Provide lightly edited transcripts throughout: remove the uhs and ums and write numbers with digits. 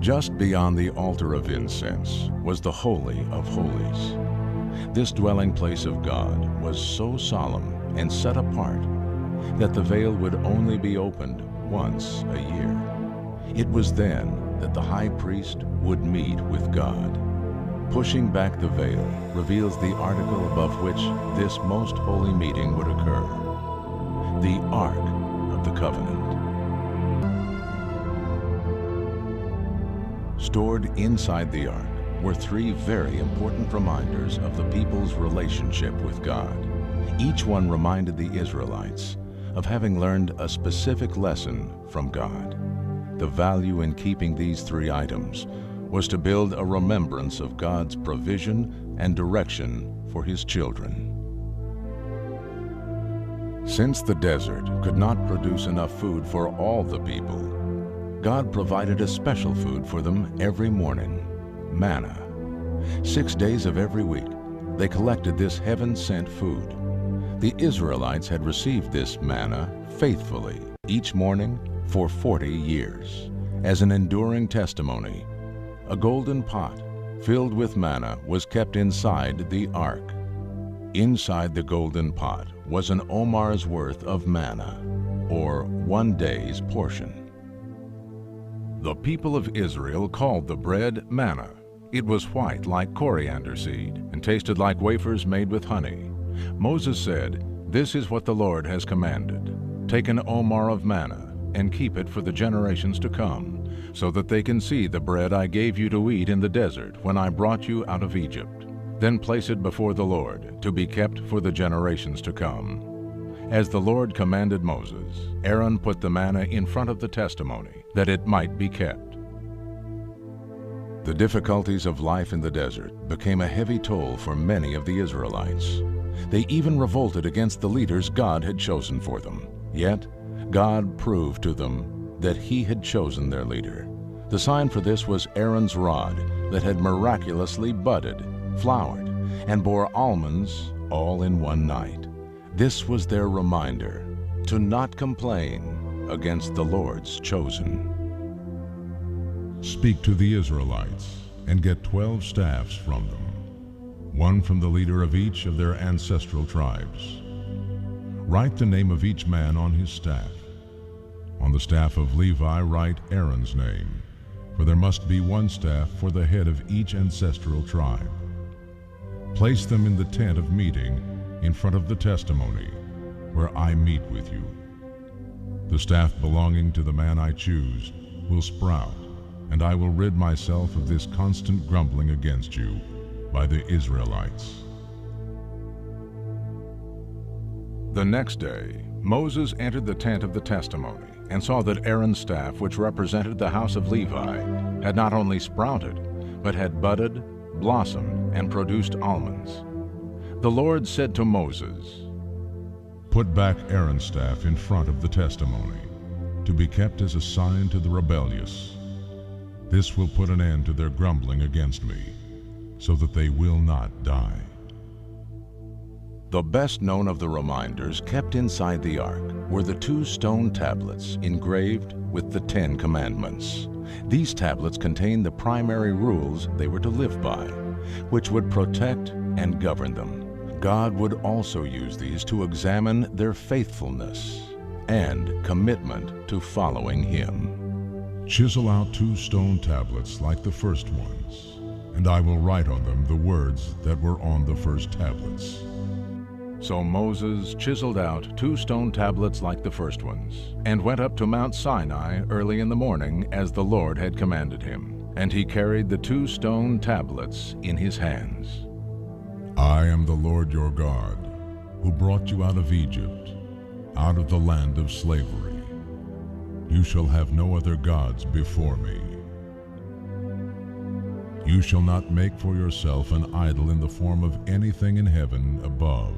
Just beyond the altar of incense was the Holy of Holies. This dwelling place of God was so solemn and set apart that the veil would only be opened once a year. It was then that the high priest would meet with God. Pushing back the veil reveals the article above which this most holy meeting would occur: the Ark of the Covenant. Stored inside the Ark were three very important reminders of the people's relationship with God. Each one reminded the Israelites of having learned a specific lesson from God. The value in keeping these three items was to build a remembrance of God's provision and direction for His children. Since the desert could not produce enough food for all the people, God provided a special food for them every morning: manna. 6 days of every week, they collected this heaven-sent food. The Israelites had received this manna faithfully each morning for 40 years. As an enduring testimony, a golden pot filled with manna was kept inside the ark. Inside the golden pot was an omar's worth of manna, or 1 day's portion. The people of Israel called the bread manna. It was white like coriander seed and tasted like wafers made with honey. Moses said, "This is what the Lord has commanded. Take an omar of manna and keep it for the generations to come, so that they can see the bread I gave you to eat in the desert when I brought you out of Egypt. Then place it before the Lord to be kept for the generations to come." As the Lord commanded Moses, Aaron put the manna in front of the testimony that it might be kept. The difficulties of life in the desert became a heavy toll for many of the Israelites. They even revolted against the leaders God had chosen for them. Yet, God proved to them that He had chosen their leader. The sign for this was Aaron's rod that had miraculously budded, flowered, and bore almonds all in one night. This was their reminder to not complain against the Lord's chosen. Speak to the Israelites and get 12 staffs from them, one from the leader of each of their ancestral tribes. Write the name of each man on his staff. On the staff of Levi write Aaron's name, for there must be one staff for the head of each ancestral tribe. Place them in the tent of meeting in front of the testimony, where I meet with you. The staff belonging to the man I choose will sprout, and I will rid myself of this constant grumbling against you by the Israelites. The next day, Moses entered the tent of the testimony and saw that Aaron's staff, which represented the house of Levi, had not only sprouted, but had budded, blossomed, and produced almonds. The Lord said to Moses, "Put back Aaron's staff in front of the testimony, to be kept as a sign to the rebellious. This will put an end to their grumbling against me, so that they will not die." The best known of the reminders kept inside the ark were the 2 stone tablets engraved with the 10 commandments. These tablets contained the primary rules they were to live by, which would protect and govern them. God would also use these to examine their faithfulness and commitment to following Him. Chisel out 2 stone tablets like the first ones, and I will write on them the words that were on the first tablets. So Moses chiseled out 2 stone tablets like the first ones, and went up to Mount Sinai early in the morning as the Lord had commanded him. And he carried the 2 stone tablets in his hands. I am the Lord your God, who brought you out of Egypt, out of the land of slavery. You shall have no other gods before me. You shall not make for yourself an idol in the form of anything in heaven above,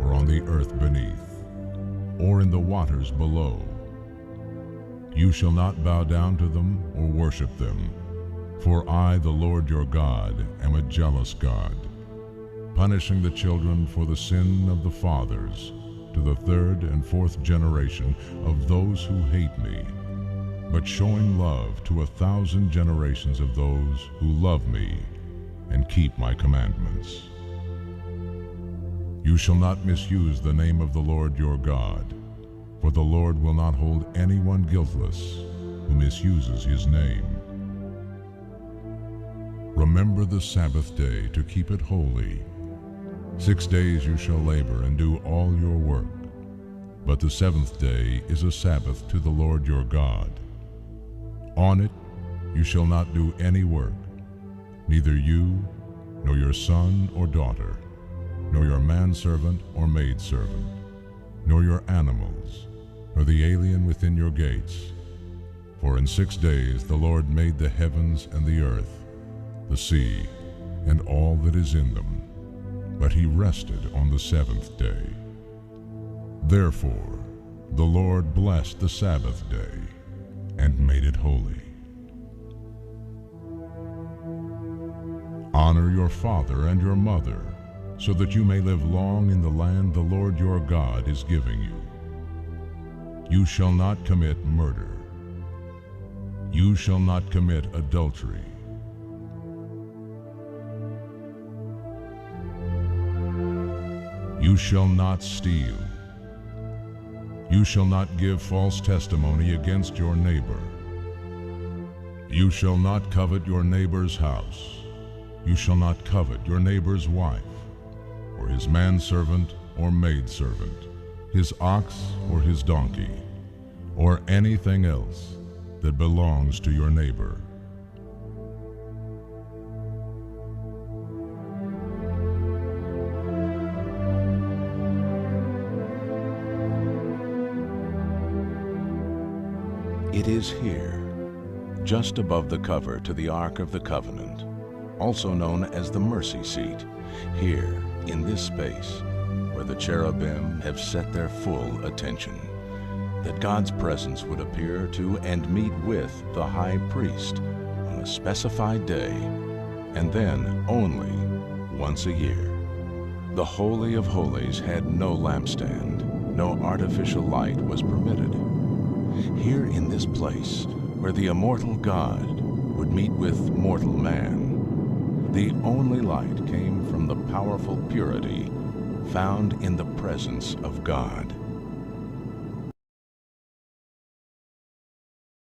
or on the earth beneath, or in the waters below. You shall not bow down to them or worship them, for I, the Lord your God, am a jealous God, punishing the children for the sin of the fathers to the 3rd and 4th generation of those who hate me, but showing love to 1,000 generations of those who love me and keep my commandments. You shall not misuse the name of the Lord your God, for the Lord will not hold anyone guiltless who misuses his name. Remember the Sabbath day to keep it holy. 6 days you shall labor and do all your work, but the seventh day is a Sabbath to the Lord your God. On it you shall not do any work, neither you, nor your son or daughter, nor your manservant or maidservant, nor your animals, nor the alien within your gates. For in 6 days the Lord made the heavens and the earth, the sea, and all that is in them, but he rested on the seventh day. Therefore the Lord blessed the Sabbath day and made it holy. Honor your father and your mother, so that you may live long in the land the Lord your God is giving you. You shall not commit murder. You shall not commit adultery. You shall not steal. You shall not give false testimony against your neighbor. You shall not covet your neighbor's house. You shall not covet your neighbor's wife, or his manservant or maidservant, his ox or his donkey, or anything else that belongs to your neighbor. It is here, just above the cover to the Ark of the Covenant, also known as the mercy seat, here in this space where the cherubim have set their full attention, that God's presence would appear to and meet with the high priest on a specified day, and then only once a year. The Holy of Holies had no lampstand, no artificial light was permitted. Here in this place, where the immortal God would meet with mortal man, the only light came from the powerful purity found in the presence of God.